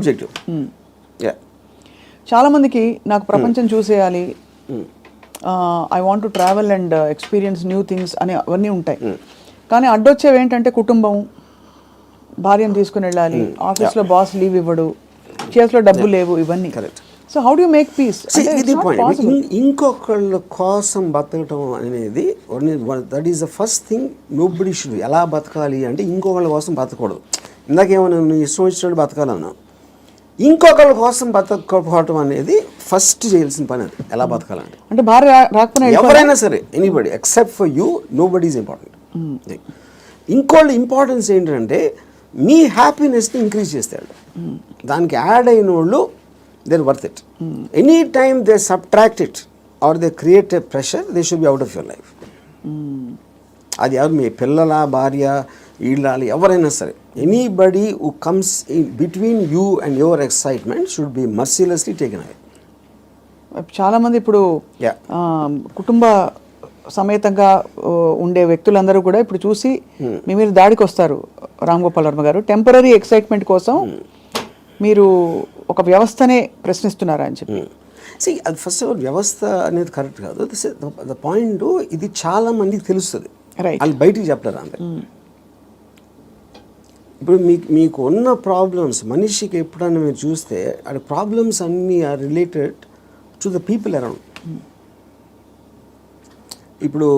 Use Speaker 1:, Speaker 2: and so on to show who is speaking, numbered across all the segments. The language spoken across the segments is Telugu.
Speaker 1: ఆబ్జెక్టివ్.
Speaker 2: చాలా మందికి నాకు ప్రపంచం చూసేయాలి, I want to travel and experience new things అని అవన్నీ ఉంటాయి. కానీ అడ్డొచ్చేవి ఏంటంటే కుటుంబం, భార్యను తీసుకుని వెళ్ళాలి, ఆఫీస్లో బాస్ లీవ్ ఇవ్వడు, చేతిలో డబ్బు లేవు, ఇవన్నీ. So how do you make peace?
Speaker 1: ఇది పాయింట్. ఇంకొకళ్ళ కోసం బతకటం అనేది that is the first thing nobody should. ఎలా బతకాలి అంటే ఇంకొకళ్ళ కోసం బతకూడదు. ఇందాకేమన్నా నువ్వు ఇష్టం వచ్చినట్టు బతకాలన్నా, ఇంకొకళ్ళ కోసం బతకపోవటం అనేది ఫస్ట్ చేయాల్సిన పని. అది ఎలా బతకాలంటే
Speaker 2: అంటే భార్య రాకపోయినా
Speaker 1: ఎవరైనా సరే, anybody except for you, nobody is important. ఇంకోళ్ళ ఇంపార్టెన్స్ ఏంటంటే మీ హ్యాపీనెస్ని ఇంక్రీజ్ చేస్తాడు. దానికి యాడ్ అయిన వాళ్ళు they are worth it. Any time they subtract it or they create a pressure, they should be out of your life. అది ఎవరు, మీ పిల్లల, భార్య, వీళ్ళాలి, ఎవరైనా సరే, anybody who comes in between you and your excitement should be mercilessly taken away.
Speaker 2: చాలామంది ఇప్పుడు కుటుంబ సమేతంగా ఉండే వ్యక్తులందరూ కూడా ఇప్పుడు చూసి మీ మీద దాడికి వస్తారు. రామ్ గోపాల్ వర్మ గారు, టెంపరీ ఎక్సైట్మెంట్ కోసం మీరు ఒక వ్యవస్థనే ప్రశ్నిస్తున్నారా అని చెప్పి.
Speaker 1: అది ఫస్ట్ ఆఫ్ ఆల్ వ్యవస్థ అనేది కరెక్ట్ కాదు. ద పాయింట్, ఇది చాలా మందికి తెలుస్తుంది, వాళ్ళు బయటికి చెప్తారు అంతే. ఇప్పుడు మీకు ఉన్న ప్రాబ్లమ్స్, మనిషికి ఎప్పుడన్నా మీరు చూస్తే ఆ ప్రాబ్లమ్స్ అన్నీ are related to the people around. ఇప్పుడు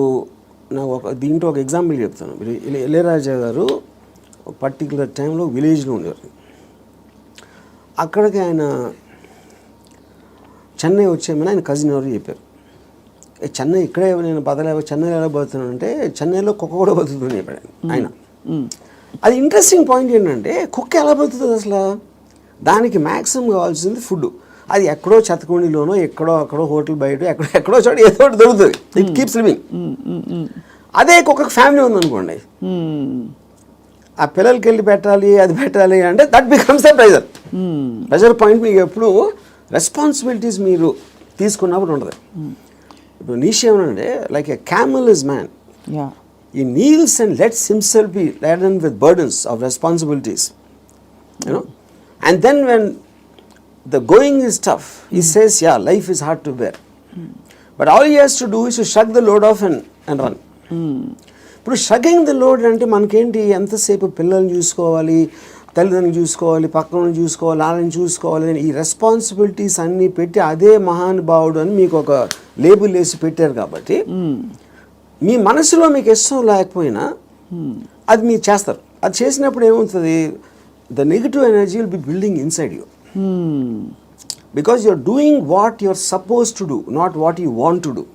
Speaker 1: నాకు దీంట్లో ఒక ఎగ్జాంపుల్ చెప్తాను. ఇళయరాజా గారు ఒక పర్టికులర్ టైంలో విలేజ్లో ఉండేవారు. అక్కడికి ఆయన చెన్నై వచ్చేమని ఆయన కజిన్ ఎవరు చెప్పారు. చెన్నై ఇక్కడే నేను బతలేవో, చెన్నైలో ఎలా బతుకుతున్నాను అంటే చెన్నైలో కుక్క కూడా బతుకుతుంది చెప్పాడు ఆయన. అది ఇంట్రెస్టింగ్ పాయింట్ ఏంటంటే, కుక్క ఎలా బతుకుతుంది అసలు? దానికి మ్యాక్సిమం కావాల్సింది ఫుడ్. అది ఎక్కడో చెత్తకుండిలోనో, ఎక్కడో అక్కడో హోటల్ బయట ఎక్కడో చోట ఏదో ఒకటి దొరుకుతుంది. It keeps living. అదే కుక్క ఫ్యామిలీ ఉందనుకోండి, ఆ పిల్లలకి వెళ్ళి పెట్టాలి, అది పెట్టాలి అంటే that becomes the pressure. Pressure point మీకు ఎప్పుడు రెస్పాన్సిబిలిటీస్ మీరు తీసుకున్నప్పుడు ఉండదు. ఇప్పుడు నీషే ఏమనంటే, like a camel is man. He kneels and lets himself be laden with burdens of responsibilities, you know. And then when the going is tough, he says, yeah, life is hard to bear. But all he has to do is to shrug the load off and run. ఇప్పుడు షగ్గింగ్ ద లోడ్ అంటే మనకేంటి, ఎంతసేపు పిల్లల్ని చూసుకోవాలి, తల్లిదండ్రులు చూసుకోవాలి, పక్కన చూసుకోవాలి, వాళ్ళని చూసుకోవాలి, ఈ రెస్పాన్సిబిలిటీస్ అన్నీ పెట్టి అదే మహానుభావుడు అని మీకు ఒక లేబుల్ వేసి పెట్టారు. కాబట్టి మీ మనసులో మీకు ఇష్టం లేకపోయినా అది మీరు చేస్తారు. అది చేసినప్పుడు ఏమవుతుంది, the negative energy will be building inside you, because you are doing what you are suppose to do, not what you want to do.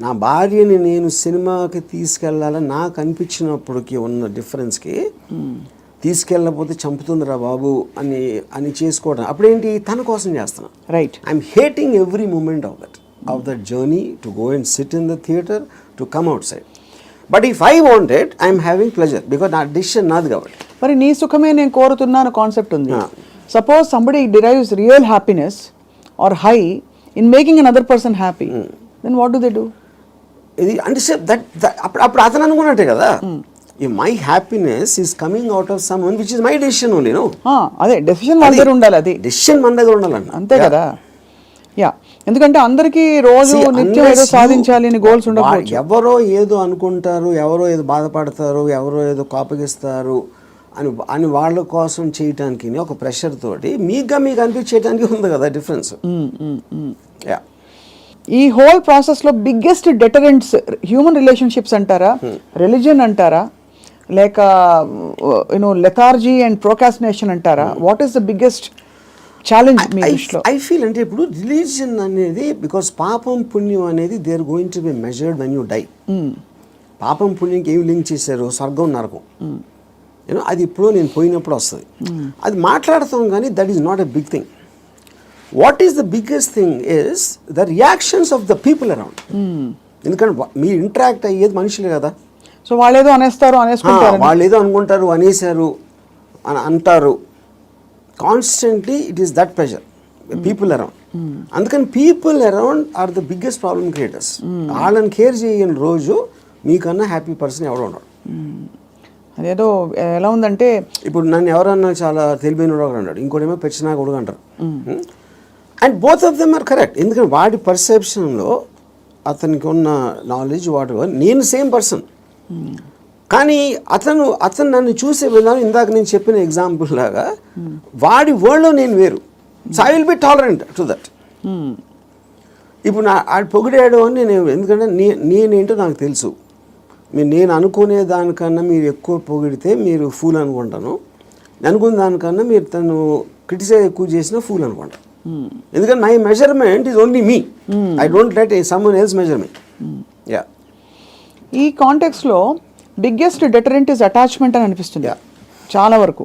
Speaker 1: నా భార్యని నేను సినిమాకి తీసుకెళ్ళాలని నాకు అనిపించినప్పటికి ఉన్న డిఫరెన్స్కి, తీసుకెళ్ళకపోతే చంపుతుందిరా బాబు అని చేసుకోవడం అప్పుడేంటి, తన కోసం చేస్తున్నా.
Speaker 2: Right.
Speaker 1: I'm hating every moment of that journey to go and sit in the theater, to come outside. But if I want it, I am having pleasure because నా decision నాది కాబట్టి.
Speaker 2: మరి నీ సుఖమే నేను కోరుతున్నాను కాన్సెప్ట్ ఉంది. Suppose somebody derives real happiness or high in making another person happy, then what do they do?
Speaker 1: ఇది అంటే అప్పుడు అతను అనుకున్నట్టే కదా, my happiness is coming out of someone which is my decision only. No,
Speaker 2: అదే డెసిషన్ మన దగ్గర ఉండాలి. అది
Speaker 1: డెసిషన్ మన దగ్గర ఉండాలన్న,
Speaker 2: అంతే కదా. యా, ఎందుకంటే అందరికీ రోజు నిత్యం ఏదో సాధించాలి అని గోల్స్ ఉండకపోవచ్చు.
Speaker 1: ఎవరో ఏదో అనుకుంటారు, ఎవరో ఏదో బాధపడతారు, ఎవరో ఏదో కోపగిస్తారు అని వాళ్ళ కోసం చేయటానికి ఒక ప్రెషర్ తోటి మీకు అనిపించేయడానికి ఉంది కదా డిఫరెన్స్. యా,
Speaker 2: ఈ హోల్ ప్రాసెస్ లో బిగ్గెస్ట్ డెటరెంట్స్ హ్యూమన్ రిలేషన్షిప్స్ అంటారా, రిలీజియన్ అంటారా, లేక లెథార్జీ అండ్ ప్రోకాస్టినేషన్ అంటారా? What is the biggest challenge మీ దృష్టిలో?
Speaker 1: ఐ ఫీల్ అంటే ఇప్పుడు రిలీజియన్ అనేది, బికాస్ పాపం పుణ్యం అనేది they are going to be measured when you die. పాపం పుణ్యంకి ఏమి లింక్ చేశారు, స్వర్గం నరకం, యూనో, అది ఇప్పుడు నేను పోయినప్పుడు వస్తుంది. అది మాట్లాడతాం కానీ that is not a big thing. What is the biggest thing is the reactions of the people around. ఎందుకంటే మీరు ఇంటరాక్ట్ అయ్యేది మనుషులే కదా.
Speaker 2: సో వాళ్ళు ఏదో అనేసుకుంటారు,
Speaker 1: వాళ్ళు ఏదో అనుకుంటారు, అనేసారు అని అంటారు. Constantly it is that pressure, people around. అందుకని people around are the biggest problem creators. వాళ్ళని కేర్ చేయని రోజు మీకన్నా హ్యాపీ పర్సన్ ఎవడో ఉన్నాడు.
Speaker 2: అదేదో ఎలా ఉందంటే
Speaker 1: ఇప్పుడు నన్ను ఎవరన్నా చాలా తెలివైన వాడు అన్నాడు, ఇంకోటేమో పెచ్చినా కొడుకు అంటారు. And both of them are correct. ఎందుకంటే వాడి పర్సెప్షన్లో అతనికి ఉన్న నాలెడ్జ్ వాటి నేను సేమ్ పర్సన్, కానీ అతను నన్ను చూసే విధానం ఇందాక నేను చెప్పిన ఎగ్జాంపుల్ లాగా వాడి వరల్డ్లో నేను వేరు. So I will be tolerant to that. ఇప్పుడు ఆడు పొగిడాడు అని నేను, ఎందుకంటే నేనేంటో నాకు తెలుసు. నేను అనుకునే దానికన్నా మీరు ఎక్కువ పొగిడితే మీరు ఫూల్ అనుకుంటాను, అనుకున్న దానికన్నా మీరు తను క్రిటిసైజ్ ఎక్కువ చేసినా ఫూల్ అనుకుంటాను. ఎందుకంటే my measurement is only me, I don't let someone else measure me. Yeah,
Speaker 2: ఈ కాంటెక్స్లో బిగ్గెస్ట్ డెటరెంట్ ఇస్ అటాచ్మెంట్ అని అనిపిస్తుంది చాలా వరకు.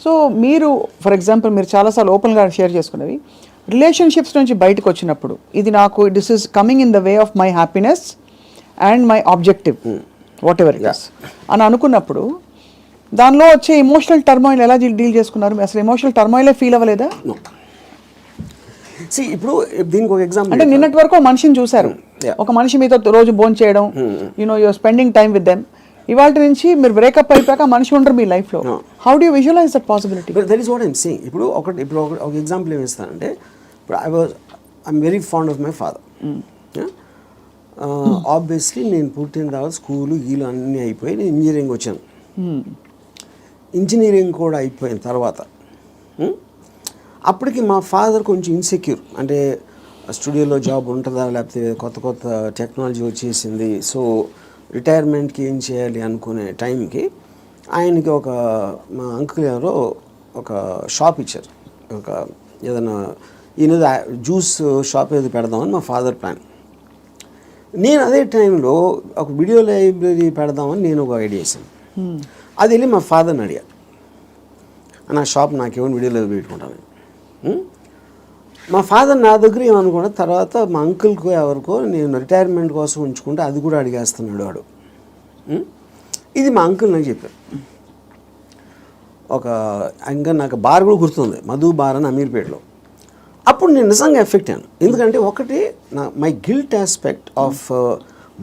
Speaker 2: సో మీరు ఫర్ ఎగ్జాంపుల్ మీరు చాలాసార్లు ఓపెన్గా షేర్ చేసుకున్నవి, రిలేషన్షిప్స్ నుంచి బయటకు వచ్చినప్పుడు ఇది నాకు this is coming in the way of my happiness and my objective what ever it is అని అనుకున్నప్పుడు దానిలో వచ్చే ఎమోషనల్ టర్మాయిల్ ఎలా డీల్ చేసుకున్నారు? అసలు ఎమోషనల్ టర్మాయిలే ఫీల్ అవ్వలేదా?
Speaker 1: ఇప్పుడు దీనికి ఒక ఎగ్జాంపుల్
Speaker 2: అంటే నిన్నటి వరకు మనిషిని చూశారు, ఒక మనిషి మీతో రోజు భోజనం చేయడం, you know you're spending time with them. ఇవాళ నుంచి మీరు బ్రేకప్ అయిపోయాక మనిషి ఉండరు మీ లైఫ్లో. How do you visualise that possibility?
Speaker 1: That is what I'm saying. ఇప్పుడు ఒక ఎగ్జాంపుల్ ఏమి ఇస్తానంటే, ఇప్పుడు I'm very fond of my father. Obviously నేను పుట్టిన తర్వాత స్కూలు గీలు అన్నీ అయిపోయి నేను ఇంజనీరింగ్ వచ్చాను. ఇంజనీరింగ్ కూడా అయిపోయిన తర్వాత అప్పటికి మా ఫాదర్ కొంచెం ఇన్సెక్యూర్, అంటే స్టూడియోలో జాబ్ ఉంటుందా, లేకపోతే కొత్త టెక్నాలజీ వచ్చేసింది, సో రిటైర్మెంట్కి ఏం చేయాలి అనుకునే టైంకి ఆయనకి మా అంకుల్ ఎవరో ఒక షాప్ ఇచ్చారు, ఒక ఏదైనా ఈయన జ్యూస్ షాప్ ఏదో పెడదామని మా ఫాదర్ ప్లాన్. నేను అదే టైంలో ఒక వీడియో లైబ్రరీ పెడదామని నేను ఒక ఐడియా వేసాను. అది వెళ్ళి మా ఫాదర్ని అడిగా, నా షాప్ నాకేమో వీడియో లైబ్రరీ పెట్టుకుంటాను. మా ఫాదర్ నా దగ్గర ఏమనుకున్నా, తర్వాత మా అంకుల్కో ఎవరికో నేను రిటైర్మెంట్ కోసం ఉంచుకుంటే అది కూడా అడిగేస్తున్నాడు వాడు. ఇది మా అంకుల్ నాకు చెప్పారు. ఇంకా నాకు బార్ కూడా గుర్తుంది, మధు బార్ అని అమీర్పేటలో. అప్పుడు నేను నిజంగా ఎఫెక్ట్ అయ్యాను. ఎందుకంటే ఒకటి మై గిల్ట్ ఆస్పెక్ట్ ఆఫ్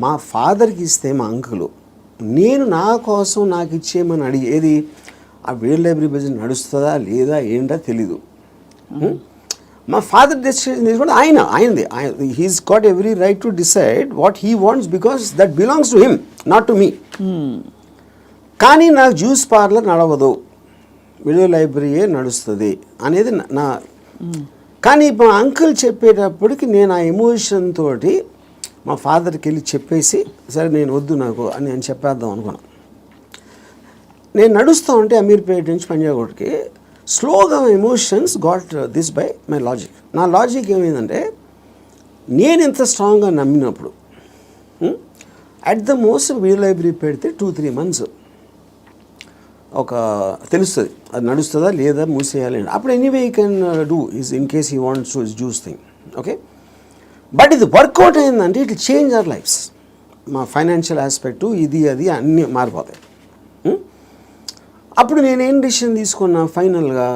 Speaker 1: మా ఫాదర్కి ఇస్తే మా అంకులు, నేను నా కోసం నాకు ఇచ్చేయమని అడిగేది ఆ వీడియో లైబ్రరీ బిజినెస్ నడుస్తుందా లేదా ఏంటో తెలీదు. మా ఫాదర్ డెసిషన్ తీసుకుంటే ఆయనది he's got every right to decide what he wants because that belongs to him, not to me. కానీ నాకు జ్యూస్ పార్లర్ నడవదు, వీడియో లైబ్రరీయే నడుస్తుంది అనేది నా. కానీ మా అంకుల్ చెప్పేటప్పటికి నేను ఆ ఎమోషన్ తోటి మా ఫాదర్కి వెళ్ళి చెప్పేసి, సరే నేను వద్దు నాకు అని నేను చెప్పేద్దాం అనుకున్నాను. నేను నడుస్తూ ఉంటే అమీర్పేట నుంచి పంజాగుట్కి స్లోగా emotions got this by my logic. నా లాజిక్ ఏమైందంటే, నేను ఎంత స్ట్రాంగ్గా నమ్మినప్పుడు at the most video library పెడితే 2-3 months తెలుస్తుంది అది నడుస్తుందా లేదా మూసేయాలి. అప్పుడు anyway you can do is in case he wants to juice thing, okay. But ఇది వర్కౌట్ అయిందంటే ఇట్ చేంజ్ అవర్ లైఫ్స్. మా ఫైనాన్షియల్ ఆస్పెక్టు ఇది అది అన్నీ మారిపోతాయి. అప్పుడు నేనేం డిసిషన్ తీసుకున్నా ఫైనల్గా,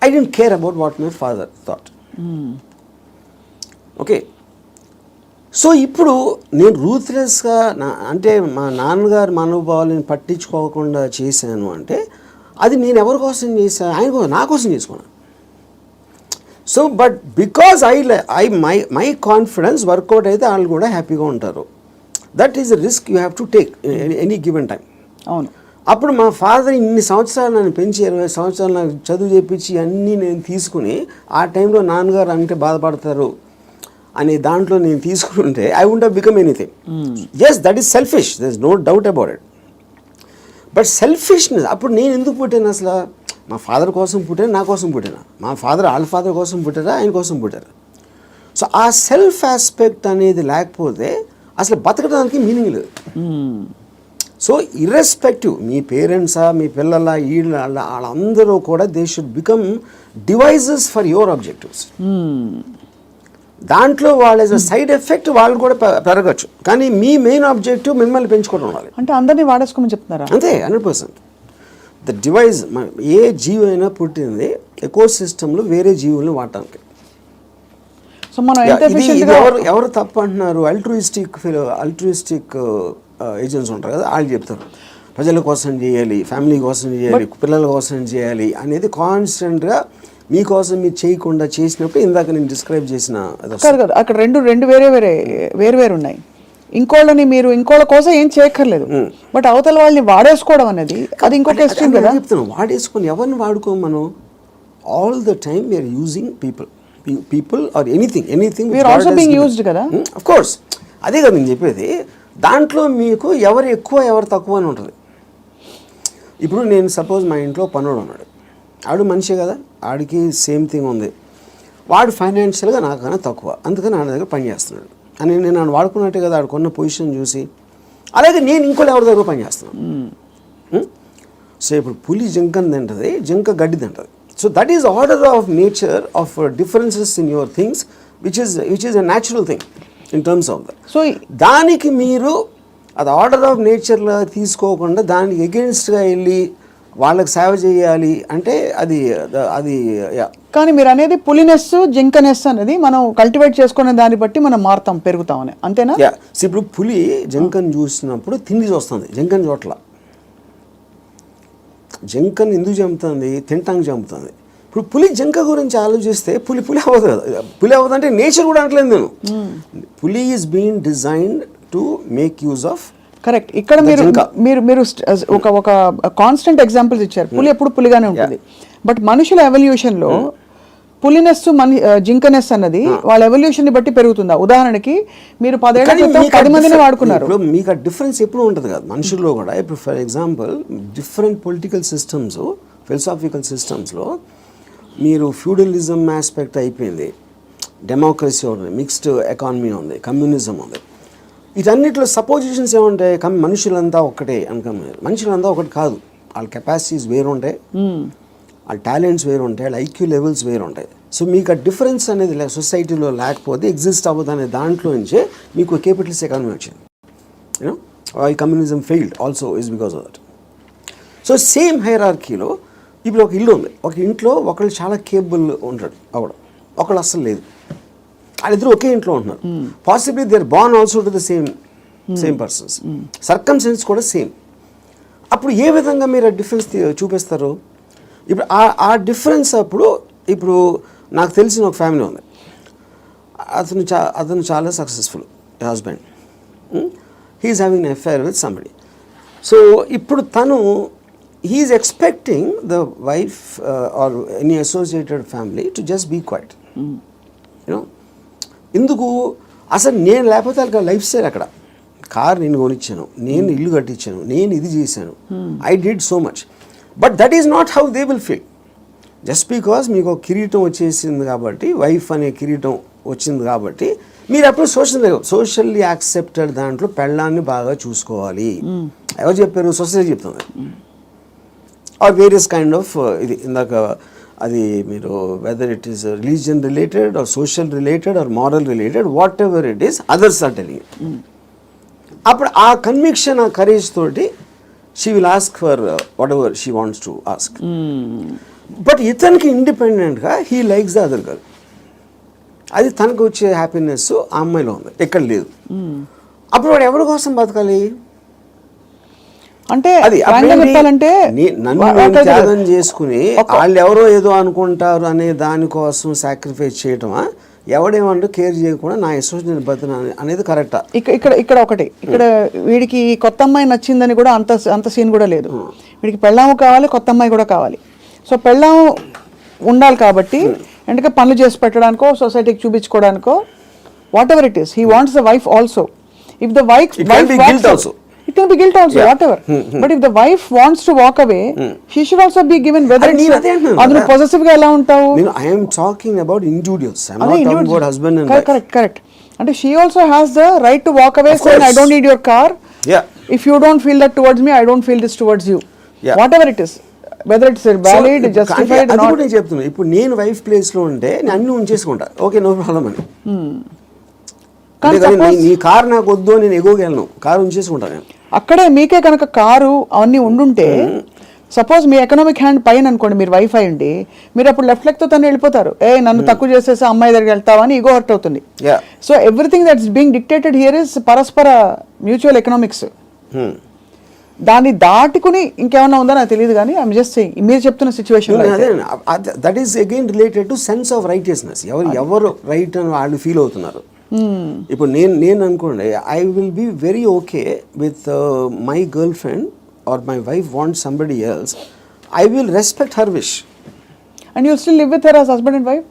Speaker 1: I don't care about what my father thought, okay. So ఇప్పుడు నేను రూత్లెస్గా అంటే మా నాన్నగారు మనోభావాలను పట్టించుకోకుండా చేశాను అంటే అది నేను ఎవరి కోసం చేశాను, ఆయన కోసం, నా కోసం చేసుకున్నాను. So but because my confidence work out అయితే వాళ్ళు కూడా హ్యాపీగా ఉంటారు. That is the risk you have to take any given time.
Speaker 2: అవును.
Speaker 1: అప్పుడు మా ఫాదర్ ఇన్ని సంవత్సరాలు నన్ను పెంచి 20 సంవత్సరాలు నాకు చదువు చెప్పించి అన్నీ నేను తీసుకుని ఆ టైంలో నాన్నగారు అంటే బాధపడతారు అనే దాంట్లో నేను తీసుకుంటే I won't have become anything. Yes, that is selfish, there is no doubt about it. But selfishness, అప్పుడు నేను ఎందుకు పుట్టాను అసలు? మా ఫాదర్ కోసం పుట్టాను, నా కోసం పుట్టాను. మా ఫాదర్ వాళ్ళ ఫాదర్ కోసం పుట్టారా, ఆయన కోసం పుట్టారు. సో ఆ సెల్ఫ్ ఆస్పెక్ట్ అనేది లేకపోతే అసలు బతకడానికి మీనింగ్ లేదు. సో ఇర్రెస్పెక్టివ్ మీ పేరెంట్సా, మీ పిల్లల, వాళ్ళందరూ కూడా they should become devices for your objectives. దాంట్లో వాళ్ళ సైడ్ ఎఫెక్ట్ వాళ్ళు కూడా పెరగచ్చు, కానీ మీ మెయిన్ ఆబ్జెక్టివ్ మిమ్మల్ని పెంచుకోవడం ఉండాలి.
Speaker 2: అంటే అందరినీ వాడేసుకోమని చెప్తున్నారా?
Speaker 1: అంతే, 100%. ద డివైజ్, ఏ జీవి అయినా పుట్టింది ఎకో సిస్టంలో వేరే జీవుల్ని వాడటానికి.
Speaker 2: సో మనం
Speaker 1: ఎవరు తప్పు అంటున్నారు? అల్ట్రూయిస్టిక్ ఏజెంట్స్ ఉంటారు కదా, వాళ్ళు చెప్తారు ప్రజల కోసం చేయాలి, ఫ్యామిలీ కోసం చేయాలి, పిల్లల కోసం చేయాలి అనేది కాన్స్టెంట్గా మీకోసం మీరు చేయకుండా చేసినప్పుడు ఇందాక నేను డిస్క్రైబ్ చేసిన
Speaker 2: కాదు కాదు అక్కడ రెండు వేరే ఉన్నాయి. ఇంకోళ్ళ కోసం ఏం చేయక్కర్లేదు, బట్ అవతల వాళ్ళని వాడేసుకోవడం అనేది అది ఇంకొక ఎక్స్ట్రీమ్ కదా.
Speaker 1: చెప్తాను, వాడేసుకొని ఎవరిని వాడుకోం మనం. All the time we're using people or anything
Speaker 2: we're also being used కదా.
Speaker 1: ఆఫ్ కోర్స్, అదే కదా నేను చెప్పేది. దాంట్లో మీకు ఎవరు ఎక్కువ ఎవరు తక్కువ అని ఉంటుంది. ఇప్పుడు నేను సపోజ్ మా ఇంట్లో పనుడు ఉన్నాడు, ఆడు మనిషే కదా, ఆడికి సేమ్ థింగ్ ఉంది, వాడు ఫైనాన్షియల్గా నాకన్నా తక్కువ, అందుకని ఆడ దగ్గర పని చేస్తున్నాడు అని నేను ఆడు వాడుకున్నట్టే కదా, ఆడుకున్న పొజిషన్ చూసి. అలాగే నేను ఇంకోటి ఎవరి దగ్గర పని చేస్తున్నాను. సో ఇప్పుడు పులి జింకని తింటుంది, జింక గడ్డి తింటుంది. So that is order of nature of differences in your things which is a natural thing in terms of that. So దానికి మీరు అది ఆర్డర్ ఆఫ్ నేచర్లో తీసుకోకుండా దానికి ఎగెన్స్ట్గా వెళ్ళి వాళ్ళకి సేవ చేయాలి అంటే అది
Speaker 2: కానీ మీరు అనేది పులినెస్ జింకనెస్ అనేది మనం కల్టివేట్ చేసుకునే దాన్ని బట్టి మనం మారుతాం, పెరుగుతామని, అంతేనా?
Speaker 1: ఇప్పుడు పులి జింకను చూసినప్పుడు తిండి చూస్తుంది, జింకను చోట్ల. జింకను ఎందుకు చంపుతుంది? తింటానికి చంపుతుంది. ఇప్పుడు పులి జింక గురించి ఆలోచిస్తే పులి అవ్వదు కదా. పులి అవ్వదు అంటే నేచర్ కూడా అంటలేదు నేను. పులి is being designed to make use of.
Speaker 2: Correct. ఇక్కడ మీరు ఒక కాన్స్టెంట్ ఎగ్జాంపుల్స్ ఇచ్చారు. పులి ఎప్పుడు పులిగానే ఉంటుంది, బట్ మనుషుల ఎవల్యూషన్లో పులినెస్ జింకనెస్ అన్నది వాళ్ళ ఎవల్యూషన్ ని బట్టి పెరుగుతుందా? ఉదాహరణకి మీరు 10 ఏళ్ల క్రితం 10 మందిని వాడుకున్నారు,
Speaker 1: ఇప్పుడు మీకు ఆ డిఫరెన్స్ ఎప్పుడు ఉంటుంది కదా మనుషుల్లో కూడా. ఇప్పుడు for example different political systems, philosophical సిస్టమ్స్లో మీరు ఫ్యూడలిజం ఆస్పెక్ట్ అయిపోయింది, డెమోక్రసీ ఉంది, మిక్స్డ్ ఎకానమీ ఉంది, కమ్యూనిజం ఉంది. వీటన్నిటిలో సపోజిషన్స్ ఏముంటాయి? మనుషులంతా ఒకటే అనుకున్నారు. మనుషులంతా ఒకటి కాదు, వాళ్ళ కెపాసిటీస్ వేరు ఉంటాయి, వాళ్ళ టాలెంట్స్ వేరు ఉంటాయి, వాళ్ళ ఐక్యూ లెవెల్స్ వేరు ఉంటాయి. సో మీకు ఆ డిఫరెన్స్ అనేది సొసైటీలో లేకపోతే ఎగ్జిస్ట్ అవ్వదు అనే దాంట్లో నుంచే మీకు క్యాపిటలిస్ట్ ఎకానమీ వచ్చింది. యూనో ఈ communism failed also is because of that. So same హైరార్కీలో ఇప్పుడు ఒక ఇల్లు ఉంది, ఒక ఇంట్లో ఒకళ్ళు చాలా కేపబుల్ ఉంటాడు అవ్వడం, ఒకళ్ళు అస్సలు లేదు. వాళ్ళిద్దరు ఒకే ఇంట్లో ఉంటున్నారు. Possibly they are born also to the same persons, circumstances కూడా సేమ్. అప్పుడు ఏ విధంగా మీరు ఆ డిఫరెన్స్ చూపిస్తారు? ఇప్పుడు ఆ డిఫరెన్స్ అప్పుడు ఇప్పుడు నాకు తెలిసిన ఒక ఫ్యామిలీ ఉంది, అతను చాలా successful husband, he's having an affair with somebody. So ఇప్పుడు తను he's expecting the wife or any associated family to just be quiet. You know ఎందుకు? అసలు నేను లేకపోతే వాళ్ళకి లైఫ్ స్టైల్ అక్కడ, కార్ నేను కొనిచ్చాను, నేను ఇల్లు కట్టించాను, నేను ఇది చేశాను, I did so much, but that is not how they will feel. Just because మీకు ఒక కిరీటం వచ్చేసింది కాబట్టి, వైఫ్ అనే కిరీటం వచ్చింది కాబట్టి మీరు అప్పుడు సోషల్లీ యాక్సెప్టెడ్ దాంట్లో పెళ్ళాన్ని బాగా చూసుకోవాలి. ఎవరు చెప్పారు? సొసైటీ చెప్తుంది. ఆర్ వేరియస్ కైండ్ ఆఫ్ ఇది ఇందాక అది మీరు whether it is religion related or social related or moral related, whatever it is, others are telling it. అప్పుడు ఆ కన్విక్షన్, ఆ కరేజ్ తోటి she will ask for whatever she wants to ask. But ఇతనికి ఇండిపెండెంట్గా he likes the other girl. అది తనకు వచ్చే హ్యాపీనెస్ ఆ అమ్మాయిలో ఉంది, ఎక్కడ లేదు. అప్పుడు వాడు ఎవరి కోసం బతకాలి?
Speaker 2: అంటే
Speaker 1: నన్ను త్యాగం చేసుకుని వాళ్ళు ఎవరో ఏదో అనుకుంటారు అనే దానికోసం సాక్రిఫైస్ చేయటమా? ఎవడేమంటూ కేర్ చేయకుండా నా అసోసియేషన్ బతున అనేది కరెక్టా?
Speaker 2: ఇక్కడ వీడికి కొత్త అమ్మాయి నచ్చిందని కూడా అంత సీన్ కూడా లేదు. వీడికి పెళ్ళాము కావాలి, కొత్త అమ్మాయి కూడా కావాలి. సో పెళ్ళాము ఉండాలి కాబట్టి ఎందుకంటే పనులు చేసి పెట్టడానికో, సొసైటీకి చూపించుకోవడానికో, whatever it is, he wants the wife also. If the wife it can be guilt also, whatever. But if the wife wants to walk away, she should also be given, whether it's adunu possessive ga ela untavu.
Speaker 1: I am talking about individuals, I am not talking about husband and wife.
Speaker 2: Correct. And she also has the right to walk away, saying I don't need your car. If you don't feel that towards me, I don't feel this towards you. Whatever it is, whether it's valid, justified or not.
Speaker 1: అది కూడా చెప్తున్నా. ఇప్పుడు నేను వైఫ్ ప్లేస్ లో ఉంటే నేను అన్ని ఉంచేసుకుంటా, ఓకే నో ప్రాబ్లం అని. నీ కారు నాకు వద్దు, నేను ఎగోగలను, కారు ఉంచేసుకుంటా నేను.
Speaker 2: అక్కడే మీకే కనుక కారు అవన్నీ ఉండుంటే, సపోజ్ మీ ఎకనామిక్ హ్యాండ్ పైన అనుకోండి, మీరు వైఫై ఉండి మీరు అప్పుడు లెఫ్ట్ లెగ్ తో తను వెళ్ళిపోతారు. నన్ను తక్కువ చేసేసి అమ్మాయి దగ్గరికి వెళ్తావని ఈగో హర్ట్ అవుతుంది. So everything that's being dictated here is పరస్పర మ్యూచువల్ ఎకనామిక్స్. దాన్ని దాటుకుని ఇంకేమన్నా ఉందో నాకు తెలియదు కానీ ఐఎమ్ జస్ట్ సేయింగ్ మీరు చెప్తున్న సిచ్యువేషన్
Speaker 1: అదే that is again related to sense of righteousness. ఎవరు రైట్ అని వాళ్ళు ఫీల్ అవుతున్నారు. ఇప్పుడు నేను అనుకోండి, I will be very okay with my girl friend or my wife want somebody else, I will respect her wish.
Speaker 2: And you still live with her as husband and wife?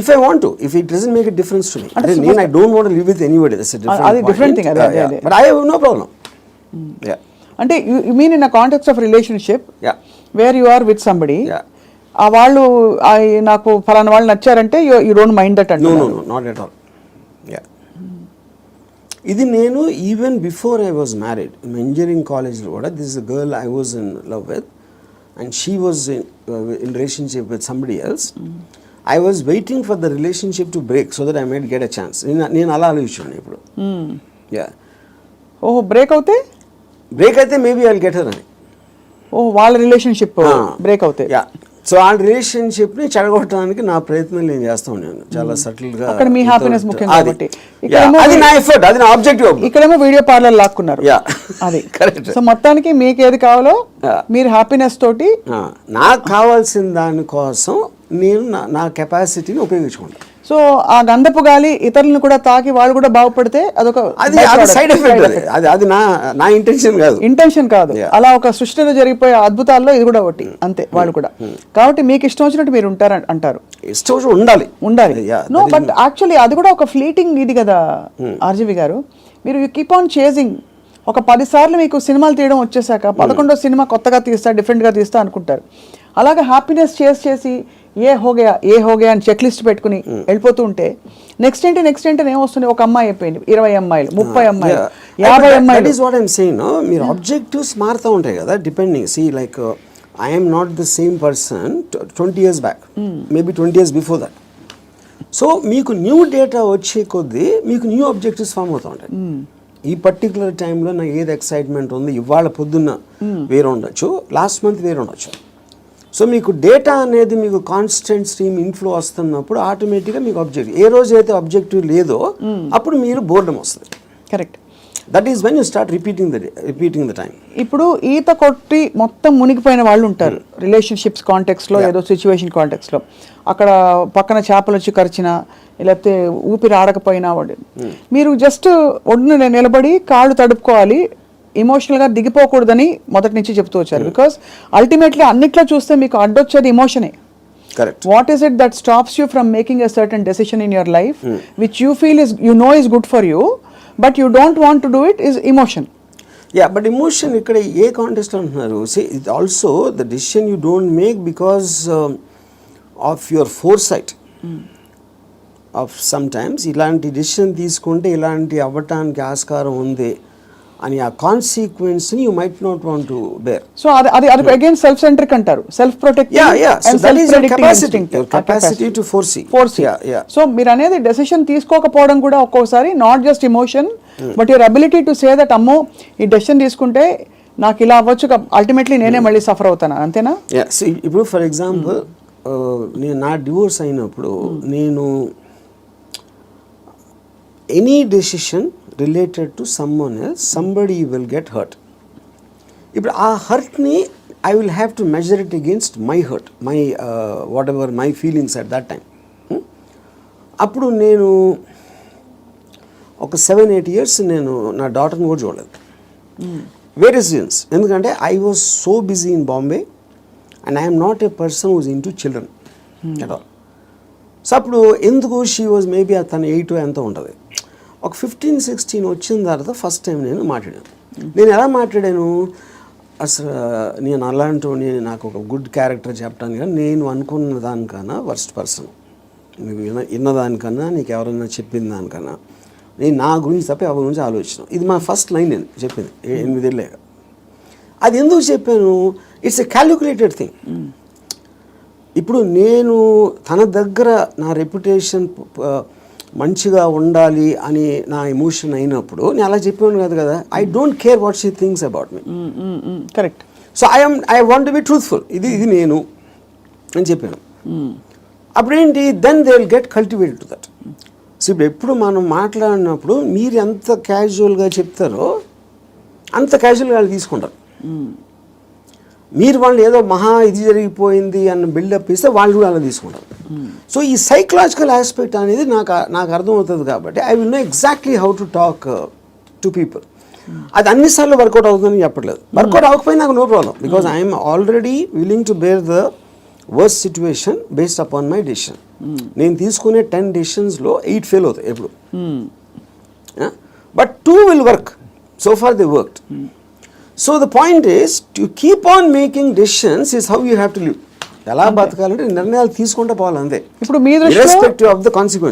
Speaker 1: If I want to, if it doesn't make a difference to me. I don't want to live with anybody. That's a different thing. But I have no problem. Yeah.
Speaker 2: అంటే you mean in a context of relationship,
Speaker 1: yeah,
Speaker 2: where you are with somebody,
Speaker 1: yeah,
Speaker 2: ఆ వాళ్ళు నాకు ఫలానా వాళ్ళు నచ్చారంటే you don't mind that అంటే?
Speaker 1: No, not at all. Yeah. ఇది నేను even before I was married, engineering కాలేజ్లో కూడా this is a girl I was in love with and she was in relationship with somebody else. I was waiting for the relationship to break so that I might get a chance. నేను అలా ఆలోచించాను ఇప్పుడు.
Speaker 2: ఓహో, బ్రేక్ అయితే
Speaker 1: maybe I will get her అని.
Speaker 2: ఓహో, వాళ్ళ రిలేషన్షిప్ బ్రేక్ అవుతే.
Speaker 1: యా, సో ఆ రిలేషన్షిప్ని చెడగొట్టడానికి నా ప్రయత్నం నేను చేస్తూ ఉన్నాను చాలా సటిల్గా.
Speaker 2: అక్కడ మీ హ్యాపీనెస్ ముఖ్యం కాబట్టి
Speaker 1: అది నా ఎఫర్ట్, అది నా ఆబ్జెక్టివ్.
Speaker 2: ఇక్కడేమో వీడియో పార్లర్ లాక్కున్నారు. అది
Speaker 1: కరెక్ట్.
Speaker 2: సో మొత్తానికి మీకు ఏది కావాలో మీరు హ్యాపీనెస్ తోటి,
Speaker 1: నాకు కావాల్సిన దానికోసం నేను నా కెపాసిటీని ఉపయోగించుకుంటాను.
Speaker 2: సో ఆ గంధపు గాలి ఇతరులను కూడా తాకి వాళ్ళు కూడా బాగుపడితే అదొక
Speaker 1: సైడ్ ఎఫెక్ట్. అది నా ఇంటెన్షన్ కాదు.
Speaker 2: అలా ఒక సృష్టిలో జరిగిపోయే అద్భుతాల్లో ఇది కూడా ఒకటి అంతే. వాళ్ళు కూడా కాబట్టి మీకు ఇష్టం వచ్చినట్టు మీరు ఉంటారు అంటారు.
Speaker 1: ఇష్టం ఉండాలి.
Speaker 2: నో, బట్ యాక్చువల్లీ అది కూడా ఒక ఫ్లీటింగ్ ఇది కదా ఆర్జీవి గారు. మీరు యూ కీప్ ఆన్ చేజింగ్. ఒక 10 సార్లు మీకు సినిమాలు తీయడం వచ్చేసాక 11వ సినిమా కొత్తగా తీస్తా, డిఫరెంట్గా తీస్తా అనుకుంటారు. అలాగే హ్యాపీనెస్ చేసి ఏ హోగయా అని చెక్ లిస్ట్ పెట్టుకుని వెళ్ళిపోతూ ఉంటే నెక్స్ట్ ఏంటి ఏమొస్తుంది? ఒక అమ్మాయి అయిపోయింది, 20 అమ్మాయిలు, 30 అమ్మాయిలు, 50 అమ్మాయిలు.
Speaker 1: That is what I am saying. మీరు ఆబ్జెక్టివ్స్ మారుతూ ఉంటాయి కదా, depending. See like I am not the same person 20 years back, maybe 20 years before that. So మీకు న్యూ డేటా వచ్చే కొద్దీ మీకు న్యూ ఆబ్జెక్టివ్స్ ఫామ్ అవుతూ ఉంటాయి. ఈ పర్టికులర్ టైంలో నాకు ఏది ఎక్సైట్మెంట్ ఉంది, ఇవాళ పొద్దున్న వేరే ఉండొచ్చు, లాస్ట్ మంత్ వేరే ఉండొచ్చు. సో మీకు డేటా అనేది మీకు కాన్స్టెంట్ స్ట్రీమ్ ఇన్ఫ్లో వస్తున్నప్పుడు ఆటోమేటిక్గా మీకు ఆబ్జెక్టివ్, ఏ రోజు అయితే ఆబ్జెక్టివ్ లేదో అప్పుడు మీరు బోర్డం వస్తుంది.
Speaker 2: Correct.
Speaker 1: That is when you start repeating the time.
Speaker 2: ఇప్పుడు ఈత కొట్టి మొత్తం మునిగిపోయిన వాళ్ళు ఉంటారు రిలేషన్షిప్స్ కాంటెక్స్లో, ఏదో సిచ్యువేషన్ కాంటెక్స్లో. అక్కడ పక్కన చేపలు వచ్చి కరిచినా లేకపోతే ఊపిరి ఆడకపోయినా వాడు, మీరు జస్ట్ ఒడ్డున నిలబడి కాళ్ళు తడుపుకోవాలి, ఎమోషనల్గా దిగిపోకూడదని మొదటి నుంచి చెప్తూ వచ్చారు. బికాస్ అల్టిమేట్లీ అన్నిట్లో చూస్తే మీకు అడ్డొచ్చేది ఎమోషనే.
Speaker 1: Correct.
Speaker 2: What is it that stops you from making a certain decision in your life which you feel is is good for you but you don't want to do it is emotion.
Speaker 1: Yeah, but emotion ఇక్కడ ఏ కాంటెస్ట్ అంటున్నారు? See it also the decision you don't make because of your foresight of sometimes ఇలాంటి డెసిషన్ తీసుకుంటే ఇలాంటి అవ్వటానికి ఆస్కారం ఉంది అని ఆ కాన్సిక్వెన్స్ని you might not want to bear.
Speaker 2: So అది అగైన్ సెల్ఫ్ సెంట్రిక్ అంటారు, self protective and self predicting instinct,
Speaker 1: capacity to foresee.
Speaker 2: So మీరు అనేది డెసిషన్ తీసుకోకపోవడం కూడా ఒక్కోసారి not just emotion but your ability to say that అమ్మో ఈ డెసిషన్ తీసుకుంటే నాకు ఇలా అవ్వచ్చు, అల్టిమేట్లీ నేనే మళ్ళీ సఫర్ అవుతాను, అంతేనా?
Speaker 1: ఇప్పుడు ఫర్ ఎగ్జాంపుల్ నేను నా డివోర్స్ అయినప్పుడు నేను any decision related to someone else somebody will get hurt. ఇప్పుడు ఆ హర్ట్ని I will have to measure it against my hurt, my whatever my feelings at that time. అప్పుడు నేను ఒక 7-8 years నేను నా డాటర్ని కూడా చూడలేదు. Various reasons. ఎందుకంటే I was so busy in Bombay and I'm not a person who's into children at all. So అప్పుడు ఎందుకు షీ వాజ్ మేబీ తను 8 ఎంతో ఉంటుంది. ఒక 15-16 వచ్చిన తర్వాత ఫస్ట్ టైం నేను మాట్లాడాను. నేను ఎలా మాట్లాడాను అసలు, నేను అలాంటి నాకు ఒక గుడ్ క్యారెక్టర్ చెప్పడానికి కానీ నేను అనుకున్న దానికన్నా వర్స్ట్ పర్సన్, నువ్వు విన్నదానికన్నా నీకు ఎవరైనా చెప్పిన దానికన్నా నేను నా గురించి తప్ప ఎవరి గురించి ఆలోచన. ఇది మా ఫస్ట్ లైన్ నేను చెప్పింది 8 ఏళ్ళేగా. అది ఎందుకు చెప్పాను? It's a calculated thing. ఇప్పుడు నేను తన దగ్గర నా రెప్యుటేషన్ మంచిగా ఉండాలి అని నా ఎమోషన్ అయినప్పుడు నేను అలా చెప్పాను కాదు కదా. I don't care what she thinks about me.
Speaker 2: Correct.
Speaker 1: So I want to be truthful. ఇది నేను అని చెప్పాను. అప్పుడేంటి, then they will get cultivated to that. So ఇప్పుడు ఎప్పుడు మనం మాట్లాడినప్పుడు మీరు ఎంత క్యాజువల్గా చెప్తారో అంత క్యాజువల్గా వాళ్ళు తీసుకుంటారు. మీరు వాళ్ళు ఏదో మహా ఇది జరిగిపోయింది అన్న బిల్డప్ ఇస్తే వాళ్ళు కూడా అలా తీసుకుంటారు. సో ఈ సైకలాజికల్ ఆస్పెక్ట్ అనేది నాకు అర్థమవుతుంది కాబట్టి I will know exactly how to talk to people. అది అన్నిసార్లు వర్కౌట్ అవుతుందని చెప్పట్లేదు. వర్కౌట్ అవ్వకపోయినా నాకు no problem, because I'm already willing to bear the worst situation based upon my decision. నేను తీసుకునే 10 డెసిషన్స్లో 8 ఫెయిల్ అవుతాయి ఎప్పుడు. But 2 will work. So far they worked. So the point is to keep on making decisions is how you have to live. ఎలా బతకాలంటే నిర్ణయాలు తీసుకుంటూ పోవాలి అంతే,
Speaker 2: ఇప్పుడు మీ దృష్టిలో
Speaker 1: ఇర్రెస్పెక్టివ్ ఆఫ్ ద కాన్సిక్వెన్స్.